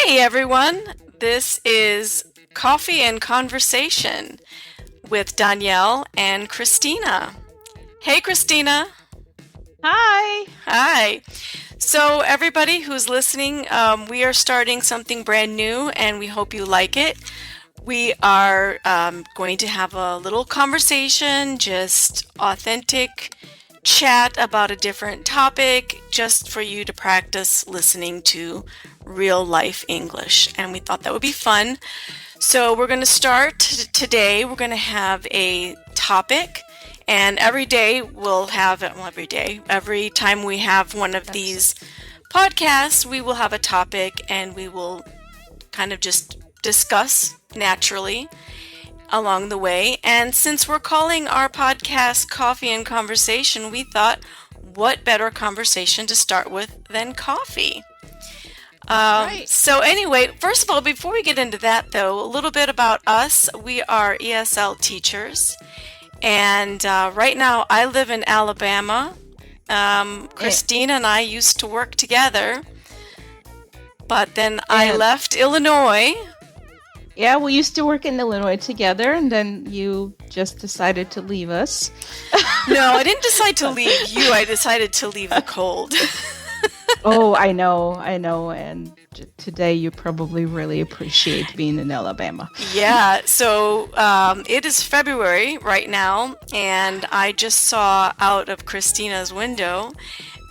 Hey everyone, this is Coffee and Conversation with Danielle and Christina. Hey Christina. Hi. Hi. So everybody who's listening, we are starting something brand new and we hope you like it. We are going to have a little conversation, just authentic chat about a different topic, just for you to practice listening to real life English. And we thought that would be fun. So we're going to start today. We're going to have a topic. And every day we'll have, well, every time we have one of these podcasts, we will have a topic and we will kind of just discuss naturally along the way. And since we're calling our podcast Coffee and Conversation, we thought, what better conversation to start with than coffee? Right. So anyway, first of all, before we get into that though, a little bit about us. We are ESL teachers. And right now I live in Alabama. Christine and I used to work together, but then I left Illinois. Yeah, we used to work in Illinois together, and then you just decided to leave us. No, I didn't decide to leave you. I decided to leave the cold. Oh, I know. And today you probably really appreciate being in Alabama. Yeah, so it is February right now, and I just saw out of Christina's window,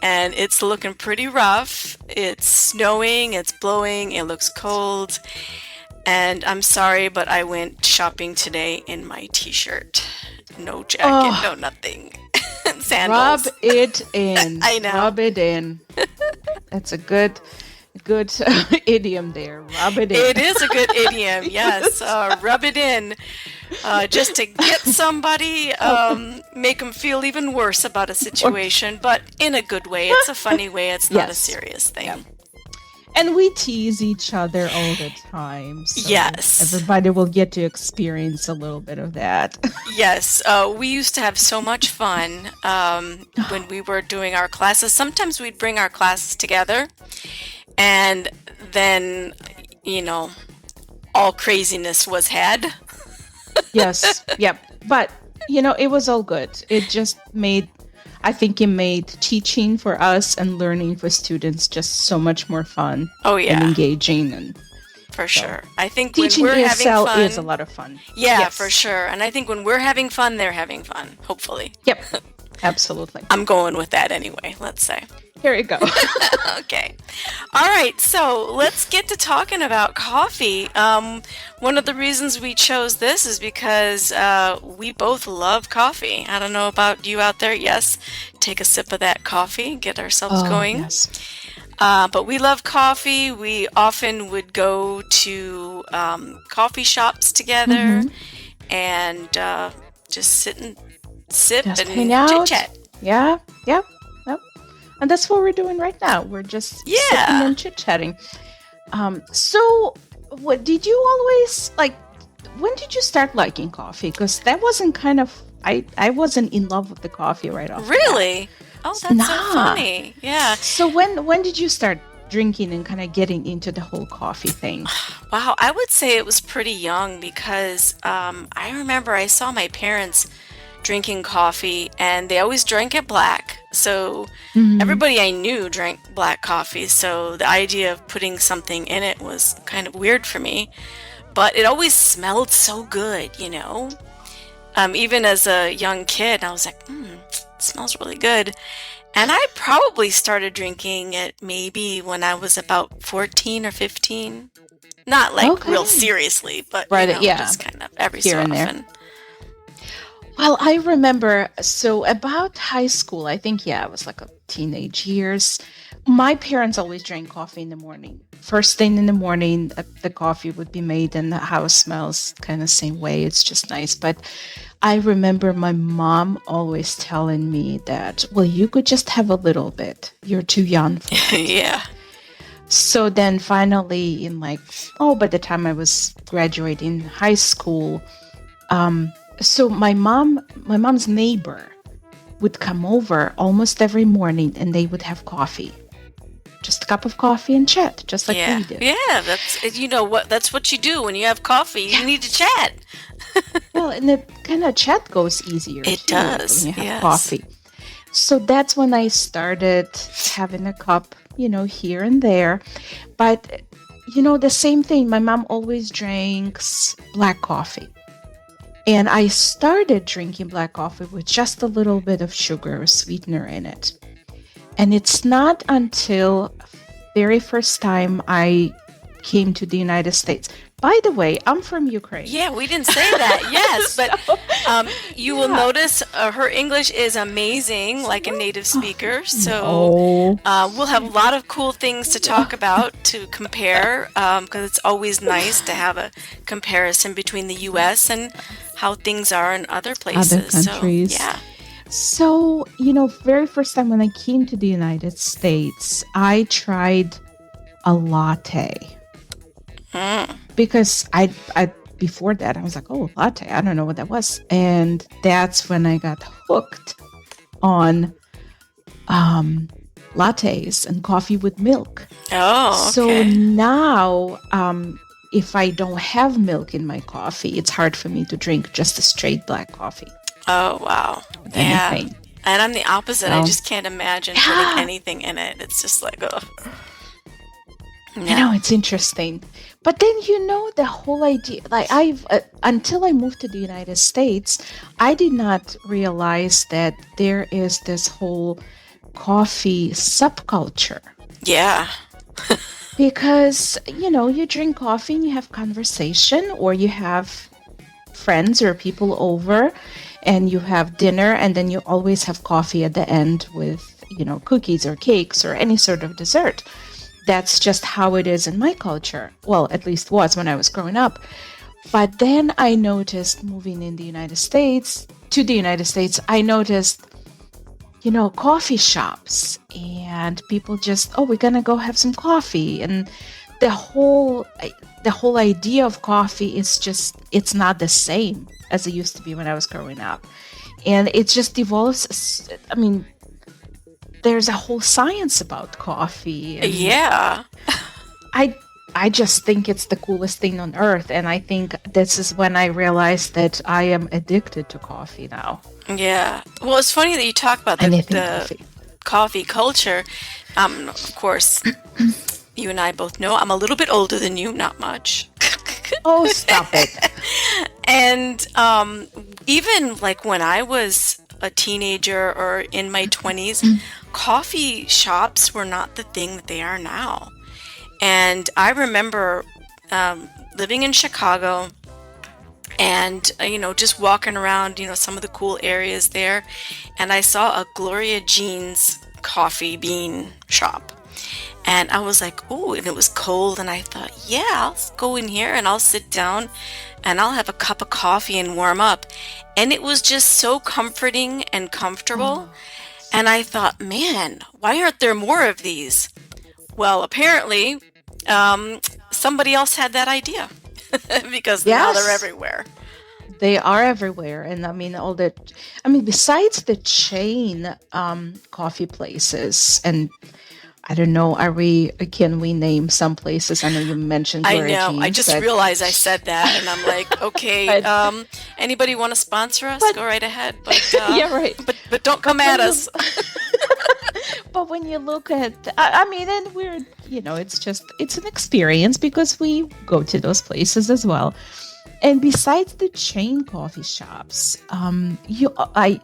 and it's looking pretty rough. It's snowing, it's blowing, it looks cold. And I'm sorry, but I went shopping today in my t-shirt. No jacket, no nothing. Sandals. Rub it in. I know. Rub it in. That's a good idiom there. Rub it in. It is a good idiom, yes. Rub it in. Just to get somebody, make them feel even worse about a situation, but in a good way. It's a funny way. It's not a serious thing. Yeah. And we tease each other all the time. So yes. Everybody will get to experience a little bit of that. Yes. We used to have so much fun when we were doing our classes. Sometimes we'd bring our classes together and then, all craziness was had. Yes. Yep. But, it was all good. I think it made teaching for us and learning for students just so much more fun. Oh, yeah. And engaging. And for sure. I think teaching when we're having fun is a lot of fun. Yeah, yes. For sure. And I think when we're having fun, they're having fun, hopefully. Yep. Absolutely. I'm going with that anyway, let's say. Here you go. Okay. All right. So let's get to talking about coffee. One of the reasons we chose this is because we both love coffee. I don't know about you out there. Yes. Take a sip of that coffee, get ourselves going. Yes. But we love coffee. We often would go to coffee shops together and just sit and sip just and hang out. chit-chat. Yeah. Yep. And that's what we're doing right now. We're just sitting and chit-chatting. So what did you always when did you start liking coffee? Because that wasn't I wasn't in love with the coffee right off. Really? Oh, that's so funny. Yeah. So when did you start drinking and kind of getting into the whole coffee thing? Wow, I would say it was pretty young because I remember I saw my parents drinking coffee and they always drank it black. So everybody I knew drank black coffee. So the idea of putting something in it was kind of weird for me. But it always smelled so good, Even as a young kid, I was like, it smells really good. And I probably started drinking it maybe when I was about 14 or 15. Not real seriously, but just kind of every here so and often. There. Well, I remember, so about high school, I think, it was like a teenage years. My parents always drank coffee in the morning. First thing in the morning, the coffee would be made and the house smells kind of same way. It's just nice. But I remember my mom always telling me that, well, you could just have a little bit. You're too young for it. Yeah. So then finally by the time I was graduating high school, so my mom's neighbor would come over almost every morning and they would have coffee just a cup of coffee and chat, just like Yeah. we do. Yeah, that's what you do when you have coffee. You need to chat. Well, and the kind of chat goes easier It too when does. you have Yes. coffee. So that's when I started having a cup, here and there. But, the same thing. My mom always drinks black coffee. And I started drinking black coffee with just a little bit of sugar or sweetener in it. And it's not until very first time I came to the United States. By the way, I'm from Ukraine. Yeah, we didn't say that. Yes, but you will notice her English is amazing, like a native speaker. So we'll have a lot of cool things to talk about to compare, because it's always nice to have a comparison between the U.S. and how things are in other places. Other countries. So, yeah. So, very first time when I came to the United States, I tried a latte. Because I before that, I was like, oh, latte, I don't know what that was. And that's when I got hooked on lattes and coffee with milk. Oh, okay. So now, if I don't have milk in my coffee, it's hard for me to drink just a straight black coffee. Oh, wow. Yeah. Anything. And I'm the opposite. I So- just can't imagine putting anything in it. It's just like, ugh. I know, it's interesting. But then, the whole idea, like until I moved to the United States, I did not realize that there is this whole coffee subculture. Yeah. Because, you drink coffee and you have conversation, or you have friends or people over and you have dinner, and then you always have coffee at the end with, cookies or cakes or any sort of dessert. That's just how it is in my culture. Well, at least was when I was growing up. But then I noticed moving to the United States, I noticed, coffee shops and people just, oh, we're going to go have some coffee. And the whole idea of coffee is just, it's not the same as it used to be when I was growing up. And it just evolves. I mean, there's a whole science about coffee. And Yeah. I just think it's the coolest thing on earth. And I think this is when I realized that I am addicted to coffee now. Yeah. Well, it's funny that you talk about Anything the coffee. coffee culture. Of course, you and I both know I'm a little bit older than you, not much. Oh, stop it. And even like when I was a teenager or in my 20s, coffee shops were not the thing that they are now. And I remember living in Chicago and, just walking around, some of the cool areas there. And I saw a Gloria Jean's coffee bean shop. And I was like, oh, and it was cold. And I thought, yeah, I'll go in here and I'll sit down and I'll have a cup of coffee and warm up. And it was just so comforting and comfortable. And I thought, man, why aren't there more of these? Well, apparently, somebody else had that idea because now they're Yes. everywhere. They are everywhere. And besides the chain coffee places, and I don't know, can we name some places? I know you mentioned I Gloria know. I Jean's, just but- realized I said that, and I'm like, okay, anybody want to sponsor us? Go right ahead. But Yeah, right. But don't come at us. But when you look at, and we're, it's an experience because we go to those places as well. And besides the chain coffee shops, I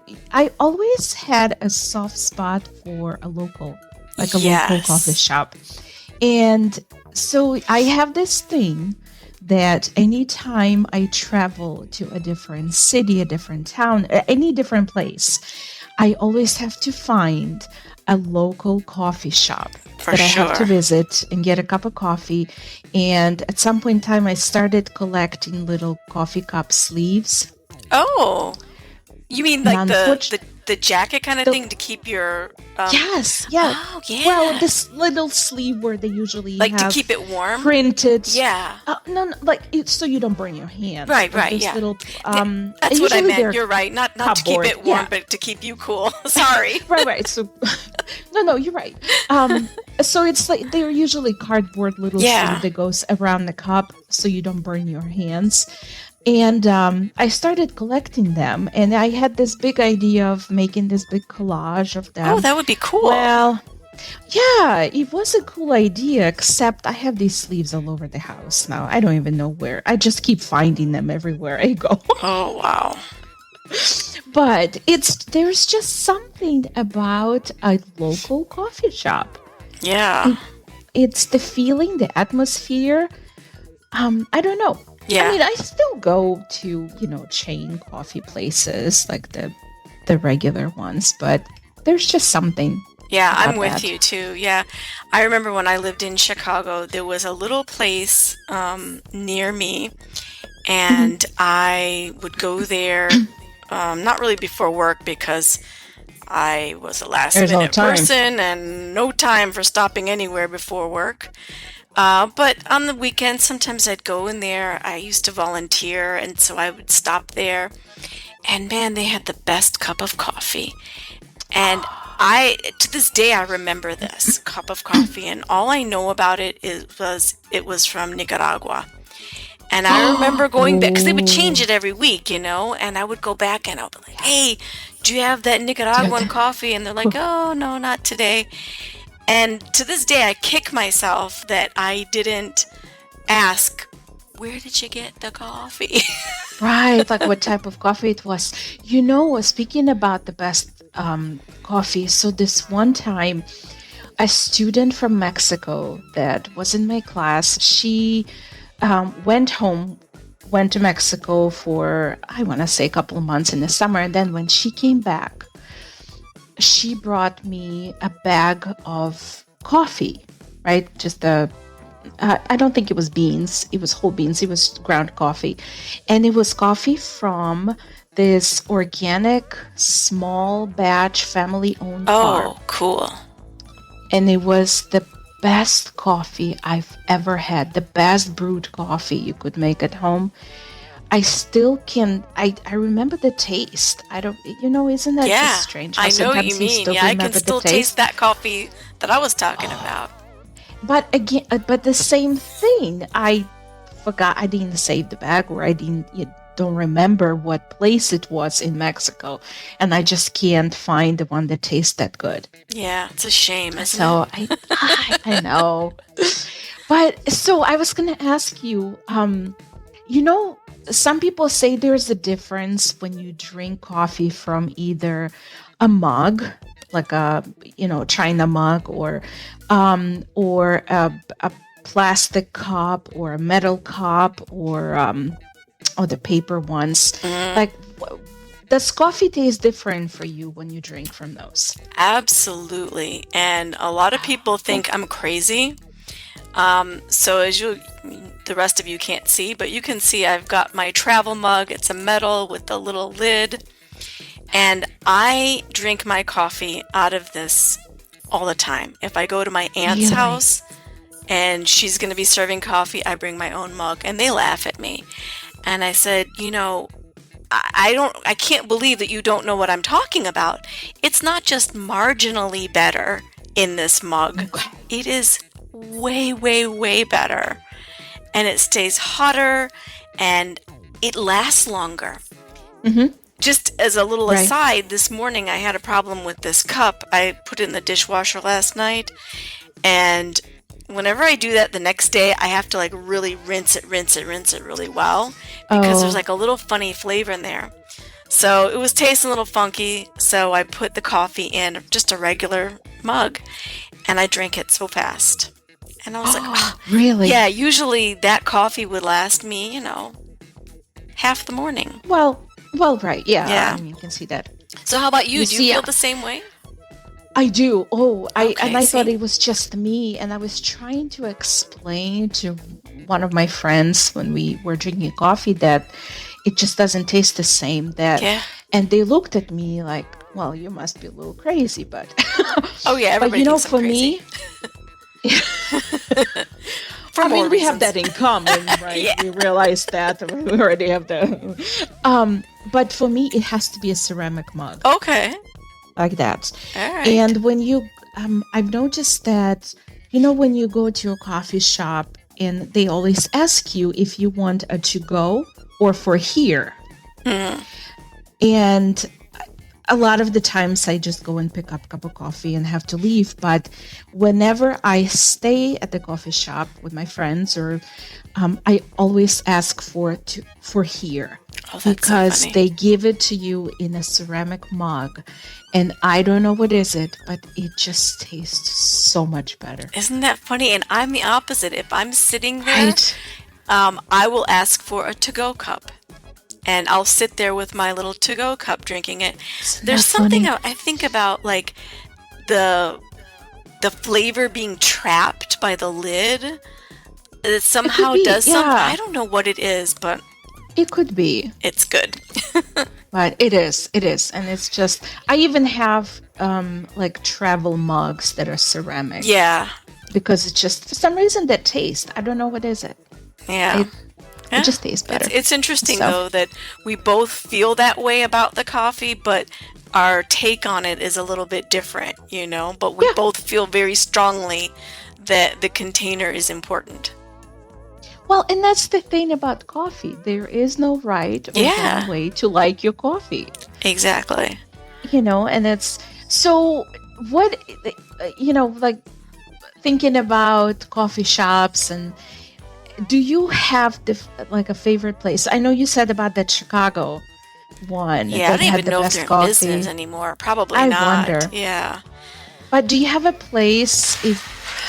always had a soft spot for a local local coffee shop. And so I have this thing that anytime I travel to a different city, a different town, any different place, I always have to find a local coffee shop For that I have to sure. visit and get a cup of coffee. And at some point in time, I started collecting little coffee cup sleeves. Oh, you mean like Unfortunately- the jacket kind of The thing to keep your Yes, yeah. oh Well, yeah. this little sleeve where they usually Like to have keep it warm? printed. Yeah. No, no, like it's so you don't burn your hands. Right, Like right, those yeah. little That's what I usually meant. they're You're right. Not to keep cardboard. it warm, Yeah. but to keep you cool. Sorry. Right, right. So no, you're right. So it's like they're usually cardboard little Yeah. sleeve that goes around the cup so you don't burn your hands. And I started collecting them, and I had this big idea of making this big collage of Oh, them. that would be cool. Well, yeah, it was a cool idea, except I have these sleeves all over the house now. I don't even know where. I just keep finding them everywhere I go. Oh, wow. But there's just something about a local coffee shop. Yeah. It's the feeling, the atmosphere. I don't know. Yeah. I mean, I still go to, chain coffee places like the regular ones, but there's just something. Yeah, I'm about with that. you too. Yeah. I remember when I lived in Chicago, there was a little place near me, and I would go there, not really before work because I was a last There's no minute time. person and no time for stopping anywhere before work. But on the weekends, sometimes I'd go in there. I used to volunteer, and so I would stop there. And man, they had the best cup of coffee. And to this day, I remember this cup of coffee, and all I know about it was from Nicaragua. And I remember going back because they would change it every week, and I would go back and I'll be like, "Hey, do you have that Nicaraguan coffee?" And they're like, "Oh, no, not today." And to this day, I kick myself that I didn't ask, "Where did you get the coffee?" Right, like what type of coffee it was. Speaking about the best coffee, so this one time, a student from Mexico that was in my class, she went to Mexico for, I want to say, a couple of months in the summer. And then when she came back, she brought me a bag of coffee, right? Just I don't think it was beans. It was whole beans. It was ground coffee. And it was coffee from this organic, small batch, family-owned farm. Oh, cool. And it was the best coffee I've ever had. The best brewed coffee you could make at home. I still can. I remember the taste. I don't. Isn't that Yeah, just strange? How I know what sometimes you mean. still Yeah, I can remember the still taste that coffee that I was talking about. But again, but the same thing. I forgot. I didn't save the bag, or I didn't. Don't remember what place it was in Mexico, and I just can't find the one that tastes that good. Yeah, it's a shame, isn't So it? I know. But so I was going to ask you. Some people say there's a difference when you drink coffee from either a mug, like a China mug, or a plastic cup, or a metal cup, or the paper ones. Like, does coffee taste different for you when you drink from those? Absolutely. And a lot of people think I'm crazy. So the rest of you can't see, but you can see I've got my travel mug. It's a metal with a little lid. And I drink my coffee out of this all the time. If I go to my aunt's Really? house and she's going to be serving coffee, I bring my own mug, and they laugh at me. And I said, I can't believe that you don't know what I'm talking about. It's not just marginally better in this mug. It is way, way, way better. And it stays hotter and it lasts longer. Mm-hmm. Just as a little Right. aside, this morning I had a problem with this cup. I put it in the dishwasher last night, and whenever I do that the next day, I have to really rinse it really well because there's a little funny flavor in there. So it was tasting a little funky, so I put the coffee in just a regular mug, and I drank it so fast. And I was like, oh, Really? yeah, usually that coffee would last me, half the morning. Well, right. Yeah. Yeah. I mean, you can see that. So how about you? You Do see, you feel the same way? I do. Okay, I thought see? it was just me, and I was trying to explain to one of my friends when we were drinking coffee that it just doesn't taste the same. Yeah. And they looked at me like, Well, you must be a little crazy, but Oh yeah, but everybody thinks I'm for crazy. me, For I more mean, we have reasons. that in common, right? Yeah. We realize that we already have the. But for me, it has to be a ceramic mug Okay. like that. All right. And when I've noticed that, when you go to a coffee shop and they always ask you if you want a to go or for here. Hmm. And a lot of the times I just go and pick up a cup of coffee and have to leave. But whenever I stay at the coffee shop with my friends, or I always ask for here, Oh, that's so because funny. they give it to you in a ceramic mug, and I don't know what is it, but it just tastes so much better. Isn't that funny? And I'm the opposite. If I'm sitting there, Right? I will ask for a to-go cup. And I'll sit there with my little to-go cup drinking it. Isn't There's that something funny? I think about, like the the flavor being trapped by the lid. It It could somehow be, does something. I yeah. don't know what it is, but It could be. it's good. But it is, and it's just. I even have like travel mugs that are ceramic Yeah, because it's just for some reason that taste. I don't know what is it. yeah, It it yeah. just tastes It's better. it's interesting So though that we both feel that way about the coffee, but our take on it is a little bit different, you know. But we yeah. both feel very strongly that the container is important. Well, and that's the thing about coffee. There is no right or wrong Yeah, way to like your coffee. exactly. And it's so what like thinking about coffee shops, and do you have like a favorite place? I know you said about that Chicago one Yeah, I that don't had even the know if best they're in business coffee. anymore. Probably I not. wonder. Yeah. But do you have a place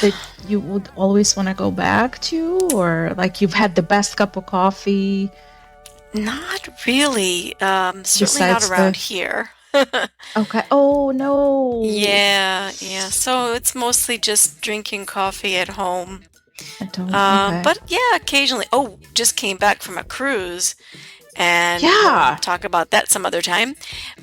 that you would always want to go back to, or like you've had the best cup of coffee Not really. Certainly not besides around the. here. Okay. Oh no. Yeah, yeah. So it's mostly just drinking coffee at home. I don't. Okay. But yeah, occasionally. Oh, just came back from a cruise, and we'll Yeah. talk about that some other time.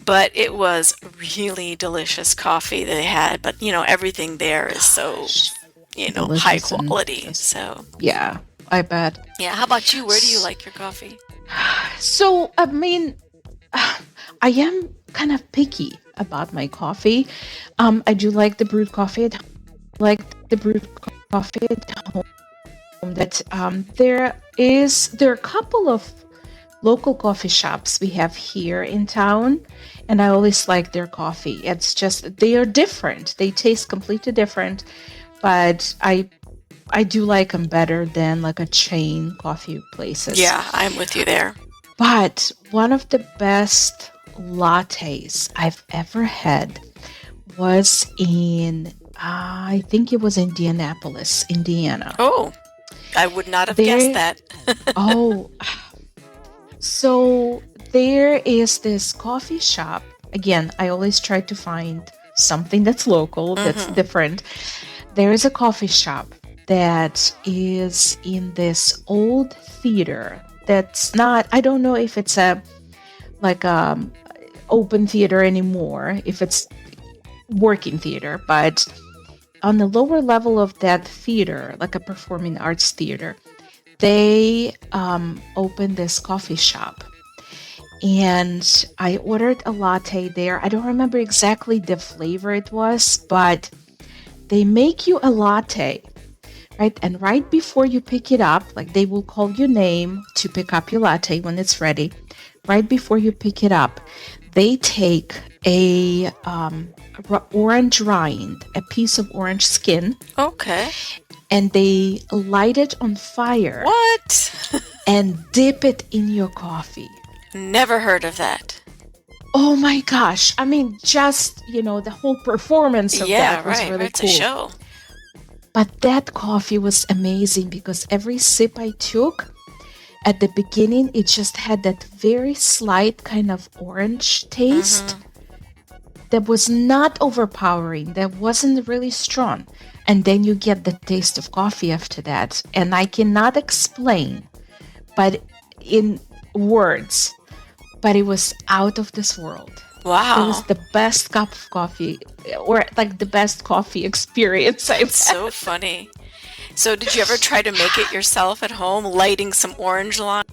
But it was really delicious coffee they had. But everything there is so, Gosh. high Delicious and quality. just. So Yeah. I bet. yeah. How about you? Where do you like your coffee? So, I mean, I am kind of picky about my coffee. I do like the brewed coffee at home. Like the brewed coffee at home. That there are a couple of local coffee shops we have here in town, and I always like their coffee. It's just they are different. They taste completely different, but I do like them better than like a chain coffee places. Yeah, I'm with you there. But one of the best lattes I've ever had was in, I think it was Indianapolis, Indiana. Oh, I would not have guessed There, that. oh, so there is this coffee shop. Again, I always try to find something that's local, that's Hmm. different. There is a coffee shop that is in this old theater that's not, I don't know if it's a like open theater anymore, if it's working theater, but on the lower level of that theater, like a performing arts theater, they opened this coffee shop, and I ordered a latte there. I don't remember exactly the flavor it was, but they make you a latte, right? And right before you pick it up, like they will call your name to pick up your latte when it's ready. Right before you pick it up, they take a orange rind, a piece of orange skin, Okay. and they light it on fire What? and dip it in your coffee. Never heard of that. Oh my gosh. I mean, just, the whole performance of Yeah, that was right. really It's a cool. show. But that coffee was amazing because every sip I took at the beginning, it just had that very slight kind of orange taste that was not overpowering, that wasn't really strong. And then you get the taste of coffee after that. And I cannot explain, but in words, but it was out of this world. It was Wow. the best cup of coffee, or like the best coffee experience I've That's had. so funny. So did you ever try to make it yourself at home, lighting some orange lime?